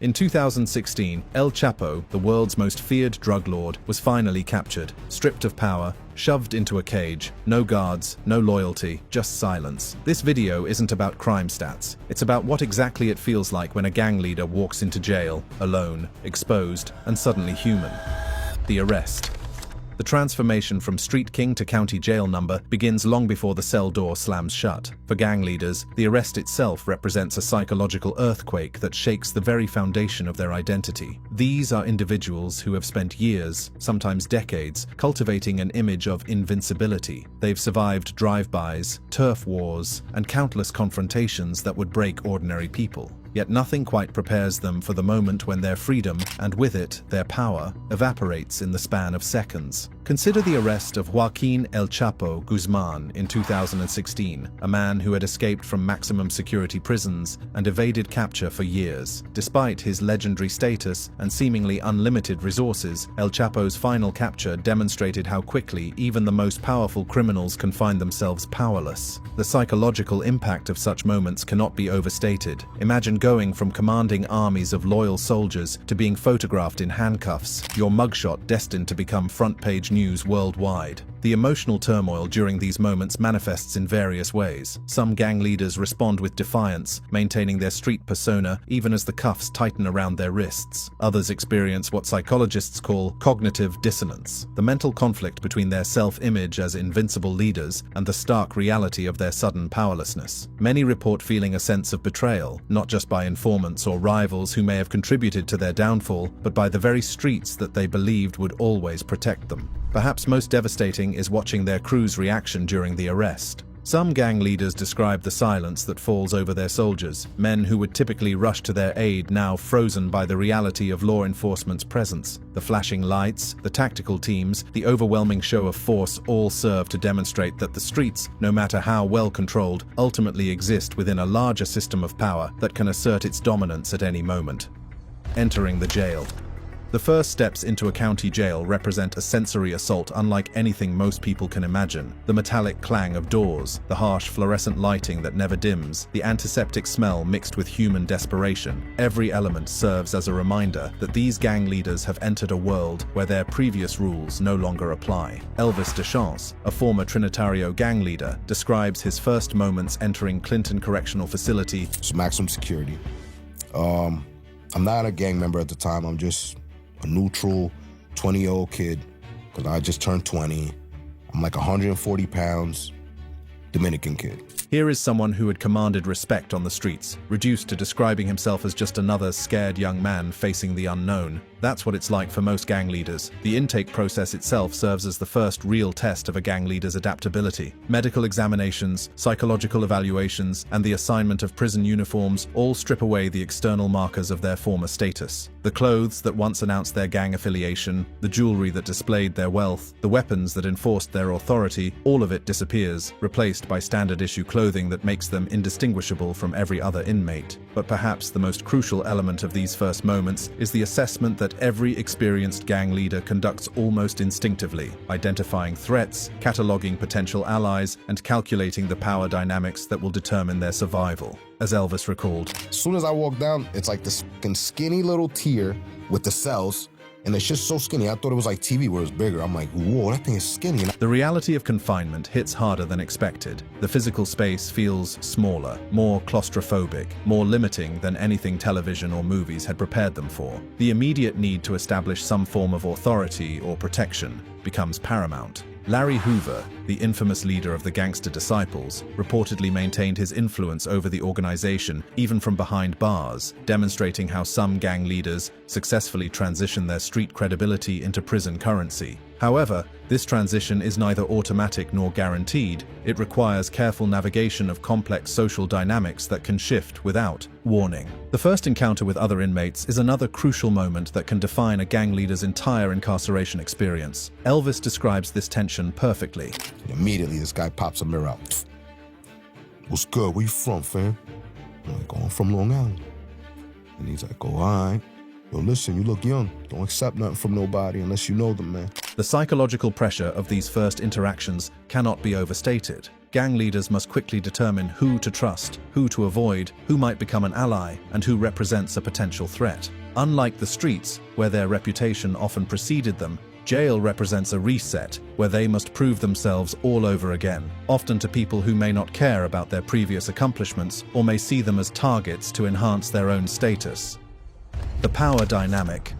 In 2016, El Chapo, the world's most feared drug lord, was finally captured, stripped of power, shoved into a cage, no guards, no loyalty, just silence. This video isn't about crime stats. It's about what exactly it feels like when a gang leader walks into jail, alone, exposed, and suddenly human. The arrest. The transformation from street king to county jail number begins long before the cell door slams shut. For gang leaders, the arrest itself represents a psychological earthquake that shakes the very foundation of their identity. These are individuals who have spent years, sometimes decades, cultivating an image of invincibility. They've survived drive-bys, turf wars, and countless confrontations that would break ordinary people. Yet nothing quite prepares them for the moment when their freedom, and with it, their power, evaporates in the span of seconds. Consider the arrest of Joaquin El Chapo Guzman in 2016, a man who had escaped from maximum security prisons and evaded capture for years. Despite his legendary status and seemingly unlimited resources, El Chapo's final capture demonstrated how quickly even the most powerful criminals can find themselves powerless. The psychological impact of such moments cannot be overstated. Imagine going from commanding armies of loyal soldiers to being photographed in handcuffs, your mugshot destined to become front-page news worldwide. The emotional turmoil during these moments manifests in various ways. Some gang leaders respond with defiance, maintaining their street persona even as the cuffs tighten around their wrists. Others experience what psychologists call cognitive dissonance, the mental conflict between their self-image as invincible leaders and the stark reality of their sudden powerlessness. Many report feeling a sense of betrayal, not just by informants or rivals who may have contributed to their downfall, but by the very streets that they believed would always protect them. Perhaps most devastating is watching their crew's reaction during the arrest. Some gang leaders describe the silence that falls over their soldiers, men who would typically rush to their aid now frozen by the reality of law enforcement's presence. The flashing lights, the tactical teams, the overwhelming show of force all serve to demonstrate that the streets, no matter how well controlled, ultimately exist within a larger system of power that can assert its dominance at any moment. Entering the jail. The first steps into a county jail represent a sensory assault unlike anything most people can imagine. The metallic clang of doors, the harsh fluorescent lighting that never dims, the antiseptic smell mixed with human desperation. Every element serves as a reminder that these gang leaders have entered a world where their previous rules no longer apply. Elvis Deschamps, a former Trinitario gang leader, describes his first moments entering Clinton Correctional Facility. It's maximum security. I'm not a gang member at the time. I'm just a neutral 20-year-old kid, because I just turned 20. I'm like 140 pounds, Dominican kid. Here is someone who had commanded respect on the streets, reduced to describing himself as just another scared young man facing the unknown. That's what it's like for most gang leaders. The intake process itself serves as the first real test of a gang leader's adaptability. Medical examinations, psychological evaluations, and the assignment of prison uniforms all strip away the external markers of their former status. The clothes that once announced their gang affiliation, the jewelry that displayed their wealth, the weapons that enforced their authority, all of it disappears, replaced by standard-issue clothing that makes them indistinguishable from every other inmate. But perhaps the most crucial element of these first moments is the assessment that every experienced gang leader conducts almost instinctively, identifying threats, cataloging potential allies, and calculating the power dynamics that will determine their survival. As Elvis recalled, as soon as I walk down, it's like this fucking skinny little tier with the cells, and it's just so skinny. I thought it was like TV where it's bigger. I'm like, whoa, that thing is skinny. The reality of confinement hits harder than expected. The physical space feels smaller, more claustrophobic, more limiting than anything television or movies had prepared them for. The immediate need to establish some form of authority or protection becomes paramount. Larry Hoover, the infamous leader of the Gangster Disciples, reportedly maintained his influence over the organization even from behind bars, demonstrating how some gang leaders successfully transition their street credibility into prison currency. However, this transition is neither automatic nor guaranteed. It requires careful navigation of complex social dynamics that can shift without warning. The first encounter with other inmates is another crucial moment that can define a gang leader's entire incarceration experience. Elvis describes this tension perfectly. Immediately, this guy pops a mirror out. What's good? Where you from, fam? I'm like, oh, I'm from Long Island. And he's like, oh, all right. Yo, listen, you look young. Don't accept nothing from nobody unless you know them, man. The psychological pressure of these first interactions cannot be overstated. gang leaders must quickly determine who to trust, who to avoid, who might become an ally, and who represents a potential threat. Unlike the streets, where their reputation often preceded them, jail represents a reset, where they must prove themselves all over again, often to people who may not care about their previous accomplishments or may see them as targets to enhance their own status. The power dynamic.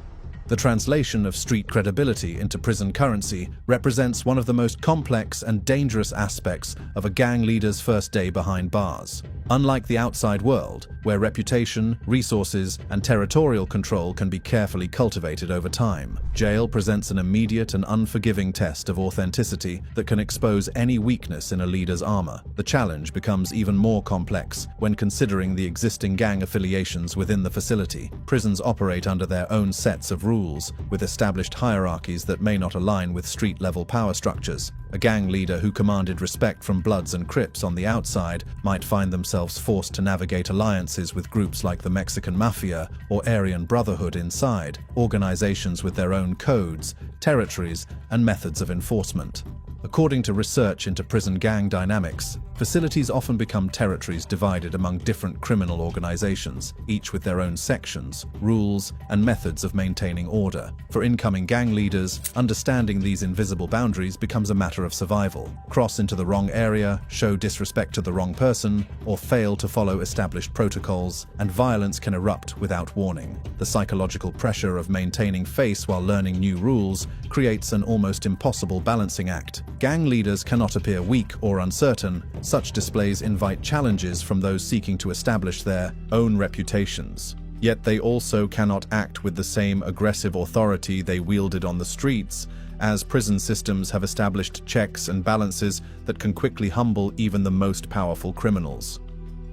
The translation of street credibility into prison currency represents one of the most complex and dangerous aspects of a gang leader's first day behind bars. Unlike the outside world, where reputation, resources, and territorial control can be carefully cultivated over time, jail presents an immediate and unforgiving test of authenticity that can expose any weakness in a leader's armor. The challenge becomes even more complex when considering the existing gang affiliations within the facility. Prisons operate under their own sets of rules, with established hierarchies that may not align with street-level power structures. A gang leader who commanded respect from Bloods and Crips on the outside might find themselves forced to navigate alliances with groups like the Mexican Mafia or Aryan Brotherhood inside, organizations with their own codes, territories, and methods of enforcement. According to research into prison gang dynamics, facilities often become territories divided among different criminal organizations, each with their own sections, rules, and methods of maintaining order. For incoming gang leaders, understanding these invisible boundaries becomes a matter of survival. Cross into the wrong area, show disrespect to the wrong person, or fail to follow established protocols, and violence can erupt without warning. The psychological pressure of maintaining face while learning new rules creates an almost impossible balancing act. Gang leaders cannot appear weak or uncertain. Such displays invite challenges from those seeking to establish their own reputations. Yet they also cannot act with the same aggressive authority they wielded on the streets, as prison systems have established checks and balances that can quickly humble even the most powerful criminals.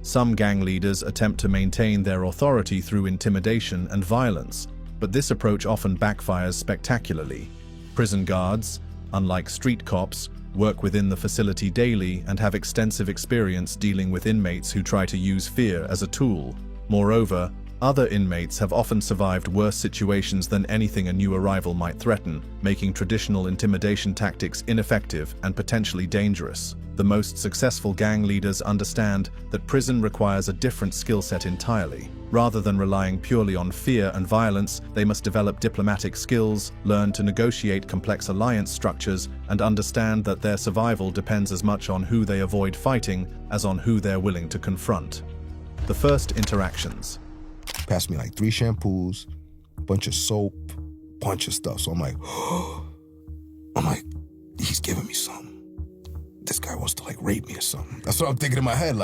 Some gang leaders attempt to maintain their authority through intimidation and violence, but this approach often backfires spectacularly. Prison guards, unlike street cops, work within the facility daily and have extensive experience dealing with inmates who try to use fear as a tool. Moreover, other inmates have often survived worse situations than anything a new arrival might threaten, making traditional intimidation tactics ineffective and potentially dangerous. The most successful gang leaders understand that prison requires a different skill set entirely. Rather than relying purely on fear and violence, they must develop diplomatic skills, learn to negotiate complex alliance structures, and understand that their survival depends as much on who they avoid fighting as on who they're willing to confront. The first interactions. Passed me like 3 shampoos, bunch of soap, bunch of stuff. So I'm like, he's giving me something. This guy wants to rape me or something. That's what I'm thinking in my head.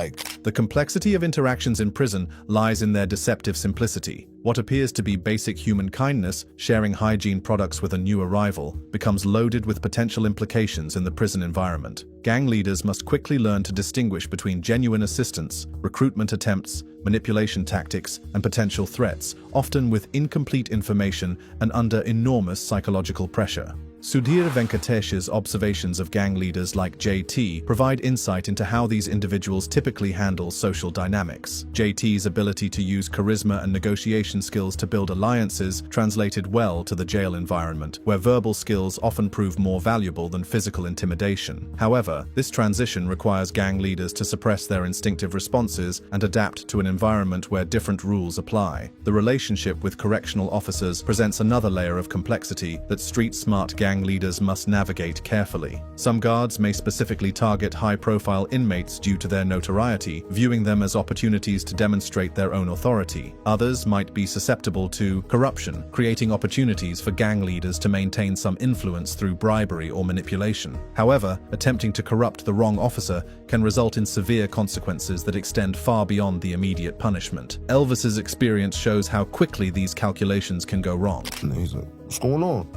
The complexity of interactions in prison lies in their deceptive simplicity. What appears to be basic human kindness, sharing hygiene products with a new arrival, becomes loaded with potential implications in the prison environment. Gang leaders must quickly learn to distinguish between genuine assistance, recruitment attempts, manipulation tactics, and potential threats, often with incomplete information and under enormous psychological pressure. Sudhir Venkatesh's observations of gang leaders like JT provide insight into how these individuals typically handle social dynamics. JT's ability to use charisma and negotiation skills to build alliances translated well to the jail environment, where verbal skills often prove more valuable than physical intimidation. However, this transition requires gang leaders to suppress their instinctive responses and adapt to an environment where different rules apply. The relationship with correctional officers presents another layer of complexity that street-smart gang leaders must navigate carefully. Some guards may specifically target high-profile inmates due to their notoriety, viewing them as opportunities to demonstrate their own authority. Others might be susceptible to corruption, creating opportunities for gang leaders to maintain some influence through bribery or manipulation. However, attempting to corrupt the wrong officer can result in severe consequences that extend far beyond the immediate punishment. Elvis's experience shows how quickly these calculations can go wrong. And he's like, what's going on?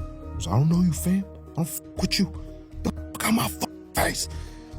I don't know you, fam. I don't f with you. Look at my face.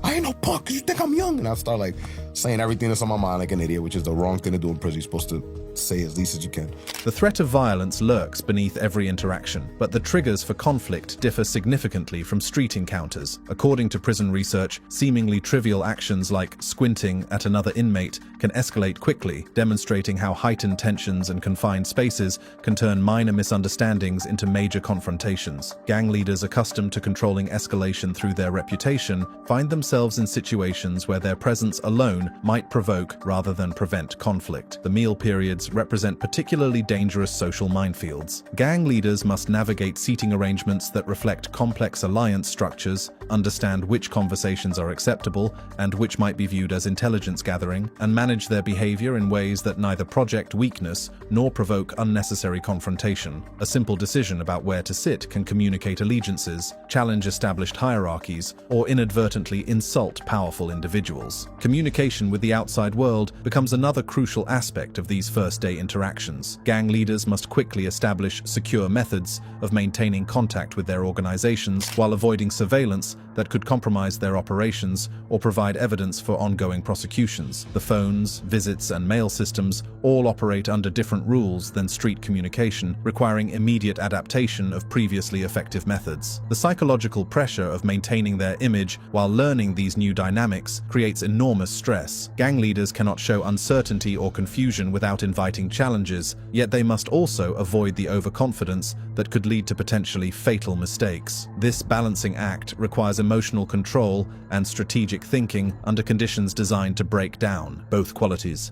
I ain't no punk. You think I'm young? And I start saying everything that's on my mind like an idiot, which is the wrong thing to do in prison. You're supposed to say as least as you can. The threat of violence lurks beneath every interaction, but the triggers for conflict differ significantly from street encounters. According to prison research, seemingly trivial actions like squinting at another inmate can escalate quickly, demonstrating how heightened tensions and confined spaces can turn minor misunderstandings into major confrontations. Gang leaders accustomed to controlling escalation through their reputation find themselves in situations where their presence alone might provoke rather than prevent conflict. The meal periods represent particularly dangerous social minefields. Gang leaders must navigate seating arrangements that reflect complex alliance structures, understand which conversations are acceptable and which might be viewed as intelligence gathering, and manage their behavior in ways that neither project weakness nor provoke unnecessary confrontation. A simple decision about where to sit can communicate allegiances, challenge established hierarchies, or inadvertently insult powerful individuals. Communication with the outside world becomes another crucial aspect of these first-day interactions. Gang leaders must quickly establish secure methods of maintaining contact with their organizations while avoiding surveillance that could compromise their operations or provide evidence for ongoing prosecutions. The phones, visits, and mail systems all operate under different rules than street communication, requiring immediate adaptation of previously effective methods. The psychological pressure of maintaining their image while learning these new dynamics creates enormous stress. Gang leaders cannot show uncertainty or confusion without inviting challenges, yet they must also avoid the overconfidence that could lead to potentially fatal mistakes. This balancing act requires emotional control and strategic thinking under conditions designed to break down both qualities.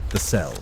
The cell.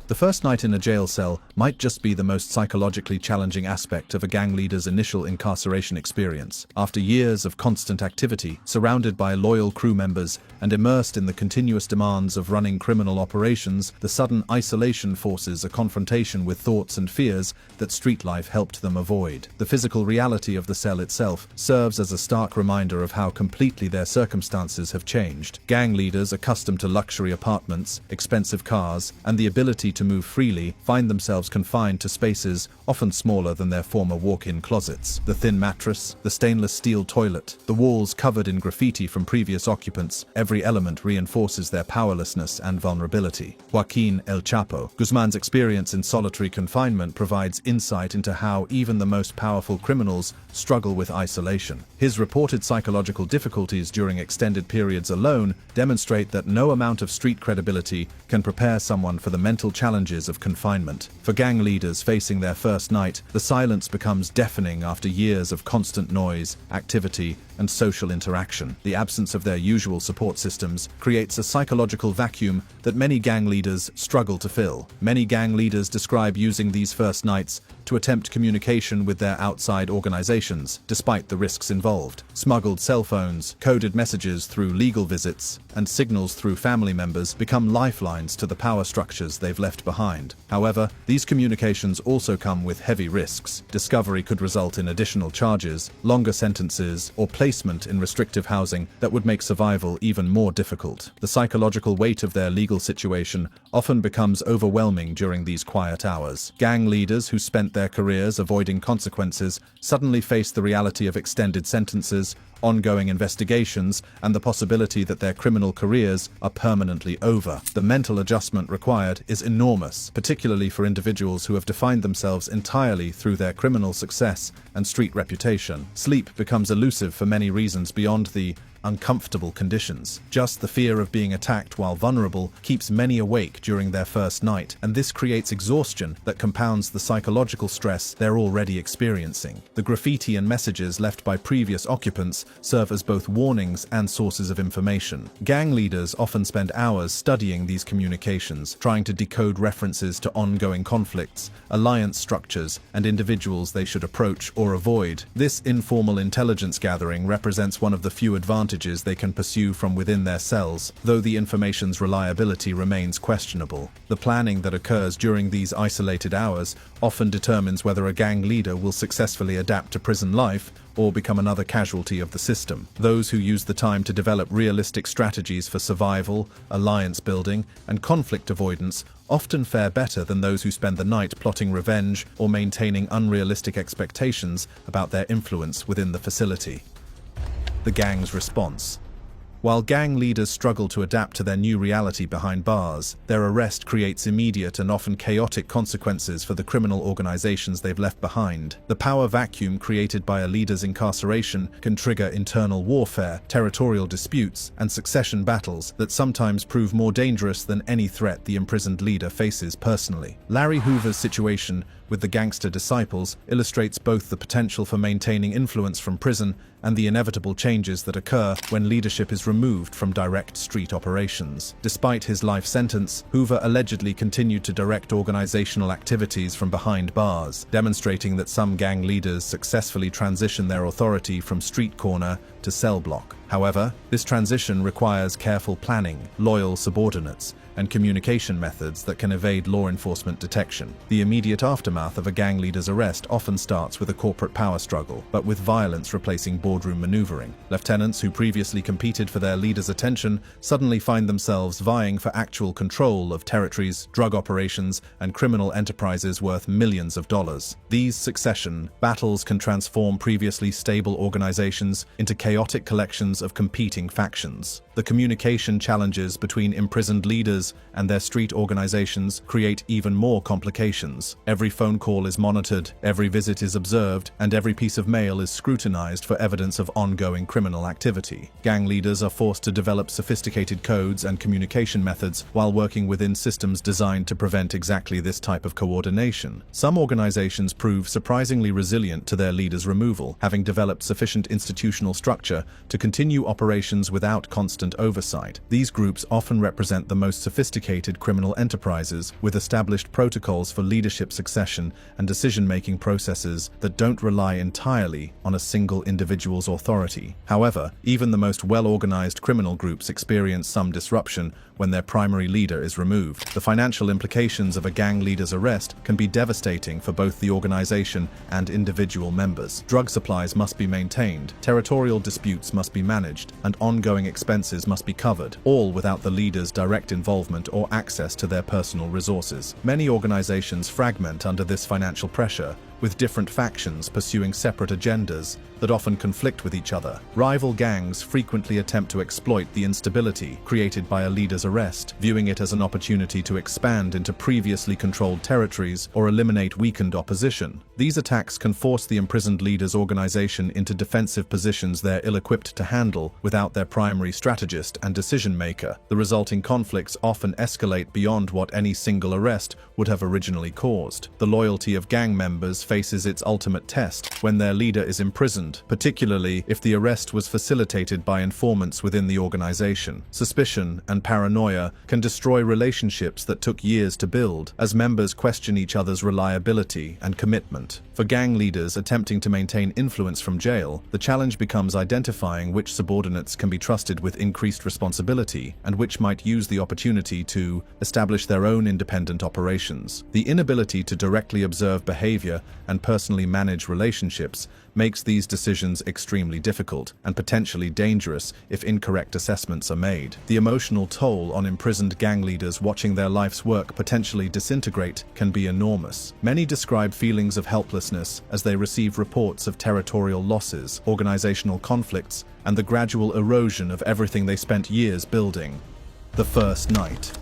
The first night in a jail cell might just be the most psychologically challenging aspect of a gang leader's initial incarceration experience. After years of constant activity, surrounded by loyal crew members, and immersed in the continuous demands of running criminal operations, the sudden isolation forces a confrontation with thoughts and fears that street life helped them avoid. The physical reality of the cell itself serves as a stark reminder of how completely their circumstances have changed. Gang leaders accustomed to luxury apartments, expensive cars, and the ability to move freely find themselves confined to spaces often smaller than their former walk-in closets. The thin mattress, the stainless steel toilet, the walls covered in graffiti from previous occupants, every element reinforces their powerlessness and vulnerability. Joaquin El Chapo Guzman's experience in solitary confinement provides insight into how even the most powerful criminals struggle with isolation. His reported psychological difficulties during extended periods alone demonstrate that no amount of street credibility can prepare someone for the mental challenges of confinement. For gang leaders facing their first night, the silence becomes deafening after years of constant noise, activity, and social interaction. The absence of their usual support systems creates a psychological vacuum that many gang leaders struggle to fill. Many gang leaders describe using these first nights to attempt communication with their outside organizations, despite the risks involved. Smuggled cell phones, coded messages through legal visits, and signals through family members become lifelines to the power structures they've left behind. However, these communications also come with heavy risks. Discovery could result in additional charges, longer sentences, or placement in restrictive housing that would make survival even more difficult. The psychological weight of their legal situation often becomes overwhelming during these quiet hours. Gang leaders who spent their careers avoiding consequences suddenly face the reality of extended sentences, ongoing investigations, and the possibility that their criminal careers are permanently over. The mental adjustment required is enormous, particularly for individuals who have defined themselves entirely through their criminal success and street reputation. Sleep becomes elusive for many reasons beyond the uncomfortable conditions. Just the fear of being attacked while vulnerable keeps many awake during their first night, and this creates exhaustion that compounds the psychological stress they're already experiencing. The graffiti and messages left by previous occupants serve as both warnings and sources of information. Gang leaders often spend hours studying these communications, trying to decode references to ongoing conflicts, alliance structures, and individuals they should approach or avoid. This informal intelligence gathering represents one of the few advantages they can pursue from within their cells, though the information's reliability remains questionable. The planning that occurs during these isolated hours often determines whether a gang leader will successfully adapt to prison life or become another casualty of the system. Those who use the time to develop realistic strategies for survival, alliance building, and conflict avoidance often fare better than those who spend the night plotting revenge or maintaining unrealistic expectations about their influence within the facility. The gang's response. While gang leaders struggle to adapt to their new reality behind bars, their arrest creates immediate and often chaotic consequences for the criminal organizations they've left behind. The power vacuum created by a leader's incarceration can trigger internal warfare, territorial disputes, and succession battles that sometimes prove more dangerous than any threat the imprisoned leader faces personally. Larry Hoover's situation with the gangster disciples illustrates both the potential for maintaining influence from prison and the inevitable changes that occur when leadership is removed from direct street operations. Despite his life sentence, Hoover allegedly continued to direct organizational activities from behind bars, demonstrating that some gang leaders successfully transition their authority from street corner to cell block. However, this transition requires careful planning, loyal subordinates, and communication methods that can evade law enforcement detection. The immediate aftermath of a gang leader's arrest often starts with a corporate power struggle, but with violence replacing boardroom maneuvering. Lieutenants who previously competed for their leader's attention suddenly find themselves vying for actual control of territories, drug operations, and criminal enterprises worth millions of dollars. These succession battles can transform previously stable organizations into chaotic collections of competing factions. The communication challenges between imprisoned leaders and their street organizations create even more complications. Every phone call is monitored, every visit is observed, and every piece of mail is scrutinized for evidence of ongoing criminal activity. Gang leaders are forced to develop sophisticated codes and communication methods while working within systems designed to prevent exactly this type of coordination. Some organizations prove surprisingly resilient to their leaders' removal, having developed sufficient institutional structure to continue operations without constant oversight. These groups often represent the most sophisticated criminal enterprises, with established protocols for leadership succession and decision-making processes that don't rely entirely on a single individual's authority. However, even the most well-organized criminal groups experience some disruption when their primary leader is removed. The financial implications of a gang leader's arrest can be devastating for both the organization and individual members. Drug supplies must be maintained, territorial disputes must be managed, and ongoing expenses must be covered, all without the leader's direct involvement or access to their personal resources. Many organizations fragment under this financial pressure, with different factions pursuing separate agendas that often conflict with each other. Rival gangs frequently attempt to exploit the instability created by a leader's arrest, viewing it as an opportunity to expand into previously controlled territories or eliminate weakened opposition. These attacks can force the imprisoned leader's organization into defensive positions they're ill-equipped to handle without their primary strategist and decision-maker. The resulting conflicts often escalate beyond what any single arrest would have originally caused. The loyalty of gang members faces its ultimate test when their leader is imprisoned, particularly if the arrest was facilitated by informants within the organization. Suspicion and paranoia can destroy relationships that took years to build, as members question each other's reliability and commitment. For gang leaders attempting to maintain influence from jail, the challenge becomes identifying which subordinates can be trusted with increased responsibility and which might use the opportunity to establish their own independent operations. The inability to directly observe behavior and personally manage relationships makes these decisions extremely difficult and potentially dangerous if incorrect assessments are made. The emotional toll on imprisoned gang leaders watching their life's work potentially disintegrate can be enormous. Many describe feelings of helplessness as they receive reports of territorial losses, organizational conflicts, and the gradual erosion of everything they spent years building. The first night.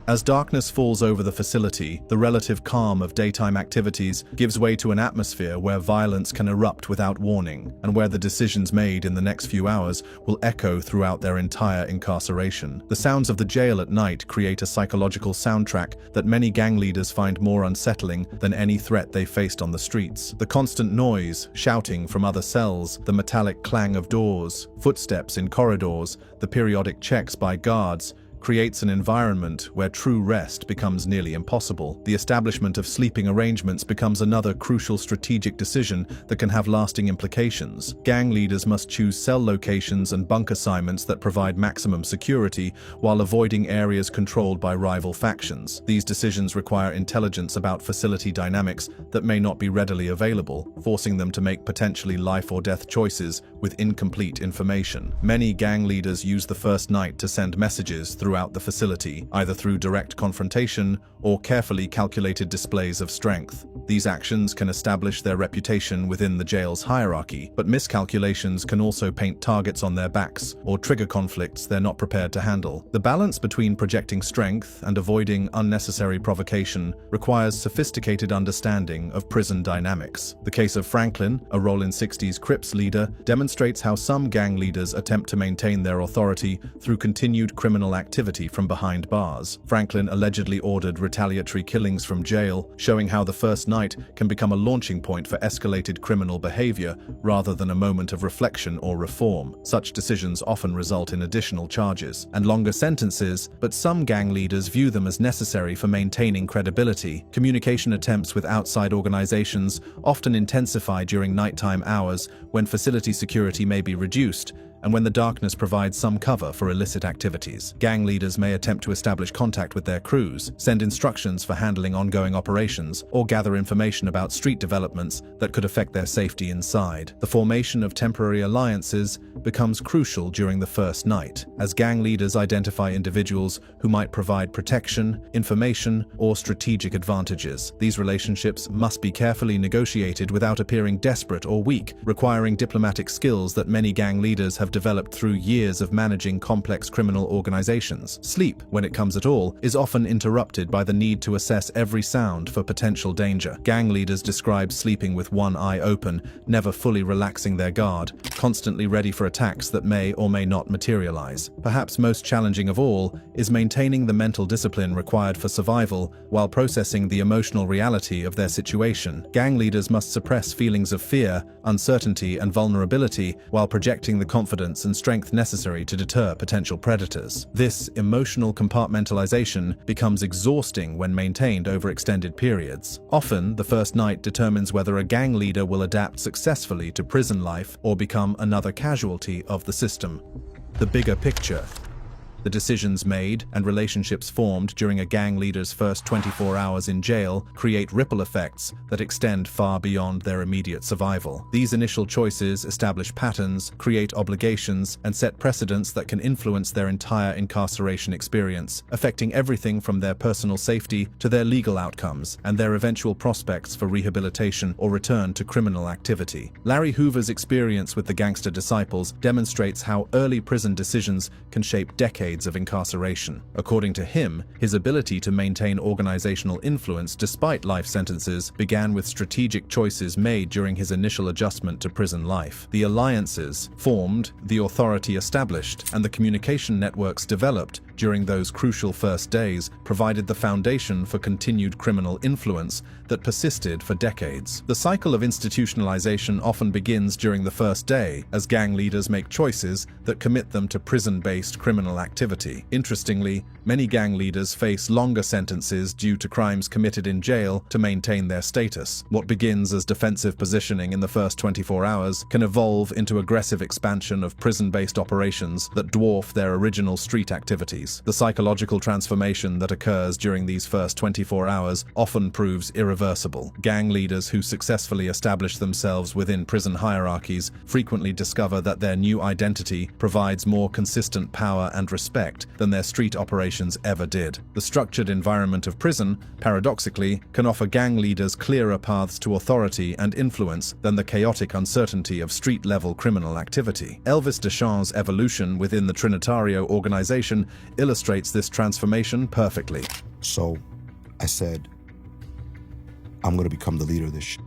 As darkness falls over the facility, the relative calm of daytime activities gives way to an atmosphere where violence can erupt without warning, and where the decisions made in the next few hours will echo throughout their entire incarceration. The sounds of the jail at night create a psychological soundtrack that many gang leaders find more unsettling than any threat they faced on the streets. The constant noise, shouting from other cells, the metallic clang of doors, footsteps in corridors, the periodic checks by guards, creates an environment where true rest becomes nearly impossible. The establishment of sleeping arrangements becomes another crucial strategic decision that can have lasting implications. Gang leaders must choose cell locations and bunk assignments that provide maximum security while avoiding areas controlled by rival factions. These decisions require intelligence about facility dynamics that may not be readily available, forcing them to make potentially life or death choices with incomplete information. Many gang leaders use the first night to send messages through throughout the facility, either through direct confrontation or carefully calculated displays of strength. These actions can establish their reputation within the jail's hierarchy, but miscalculations can also paint targets on their backs or trigger conflicts they're not prepared to handle. The balance between projecting strength and avoiding unnecessary provocation requires sophisticated understanding of prison dynamics. The case of Franklin, a Rollin 60s Crips leader, demonstrates how some gang leaders attempt to maintain their authority through continued criminal activity from behind bars. Franklin allegedly ordered retaliatory killings from jail, showing how the first night can become a launching point for escalated criminal behavior rather than a moment of reflection or reform. Such decisions often result in additional charges and longer sentences, but some gang leaders view them as necessary for maintaining credibility. Communication attempts with outside organizations often intensify during nighttime hours when facility security may be reduced, and when the darkness provides some cover for illicit activities. Gang leaders may attempt to establish contact with their crews, send instructions for handling ongoing operations, or gather information about street developments that could affect their safety inside. The formation of temporary alliances becomes crucial during the first night, as gang leaders identify individuals who might provide protection, information, or strategic advantages. These relationships must be carefully negotiated without appearing desperate or weak, requiring diplomatic skills that many gang leaders have developed through years of managing complex criminal organizations. Sleep, when it comes at all, is often interrupted by the need to assess every sound for potential danger. Gang leaders describe sleeping with one eye open, never fully relaxing their guard, constantly ready for attacks that may or may not materialize. Perhaps most challenging of all is maintaining the mental discipline required for survival while processing the emotional reality of their situation. Gang leaders must suppress feelings of fear, uncertainty, and vulnerability while projecting the confidence and strength necessary to deter potential predators. This emotional compartmentalization becomes exhausting when maintained over extended periods. Often, the first night determines whether a gang leader will adapt successfully to prison life or become another casualty of the system. The bigger picture. The decisions made and relationships formed during a gang leader's first 24 hours in jail create ripple effects that extend far beyond their immediate survival. These initial choices establish patterns, create obligations, and set precedents that can influence their entire incarceration experience, affecting everything from their personal safety to their legal outcomes and their eventual prospects for rehabilitation or return to criminal activity. Larry Hoover's experience with the Gangster Disciples demonstrates how early prison decisions can shape decades of incarceration. According to him, his ability to maintain organizational influence despite life sentences began with strategic choices made during his initial adjustment to prison life. The alliances formed, the authority established, and the communication networks developed during those crucial first days provided the foundation for continued criminal influence that persisted for decades. The cycle of institutionalization often begins during the first day, as gang leaders make choices that commit them to prison-based criminal activity. Interestingly, many gang leaders face longer sentences due to crimes committed in jail to maintain their status. What begins as defensive positioning in the first 24 hours can evolve into aggressive expansion of prison-based operations that dwarf their original street activities. The psychological transformation that occurs during these first 24 hours often proves irreversible. Gang leaders who successfully establish themselves within prison hierarchies frequently discover that their new identity provides more consistent power and respect than their street operations ever did. The structured environment of prison, paradoxically, can offer gang leaders clearer paths to authority and influence than the chaotic uncertainty of street-level criminal activity. Elvis Deschamps' evolution within the Trinitario organization illustrates this transformation perfectly. So I said, I'm going to become the leader of this shit.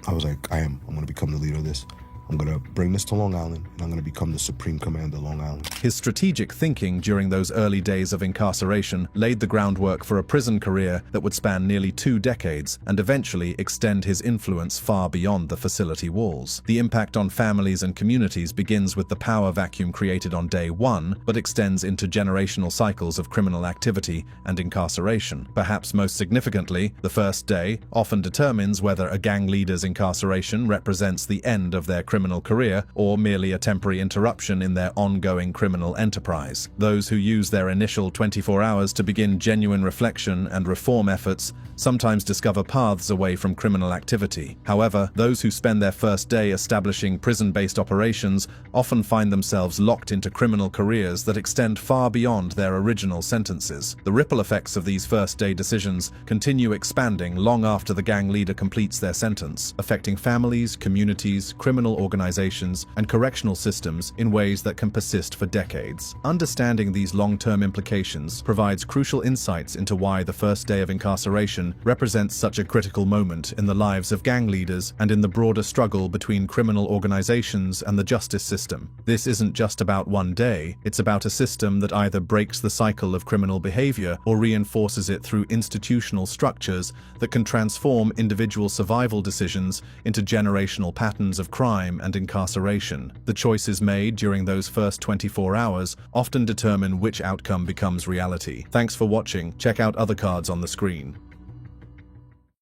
I was like, I'm going to become the leader of this. I'm going to bring this to Long Island, and I'm going to become the Supreme Commander of Long Island. His strategic thinking during those early days of incarceration laid the groundwork for a prison career that would span nearly 2 decades and eventually extend his influence far beyond the facility walls. The impact on families and communities begins with the power vacuum created on day 1, but extends into generational cycles of criminal activity and incarceration. Perhaps most significantly, the first day often determines whether a gang leader's incarceration represents the end of their criminal career or merely a temporary interruption in their ongoing criminal enterprise. Those who use their initial 24 hours to begin genuine reflection and reform efforts sometimes discover paths away from criminal activity. However, those who spend their first day establishing prison-based operations often find themselves locked into criminal careers that extend far beyond their original sentences. The ripple effects of these first-day decisions continue expanding long after the gang leader completes their sentence, affecting families, communities, criminal organizations, and correctional systems in ways that can persist for decades. Understanding these long-term implications provides crucial insights into why the first day of incarceration represents such a critical moment in the lives of gang leaders and in the broader struggle between criminal organizations and the justice system. This isn't just about one day, it's about a system that either breaks the cycle of criminal behavior or reinforces it through institutional structures that can transform individual survival decisions into generational patterns of crime and incarceration. The choices made during those first 24 hours often determine which outcome becomes reality. Thanks for watching. Check out other cards on the screen.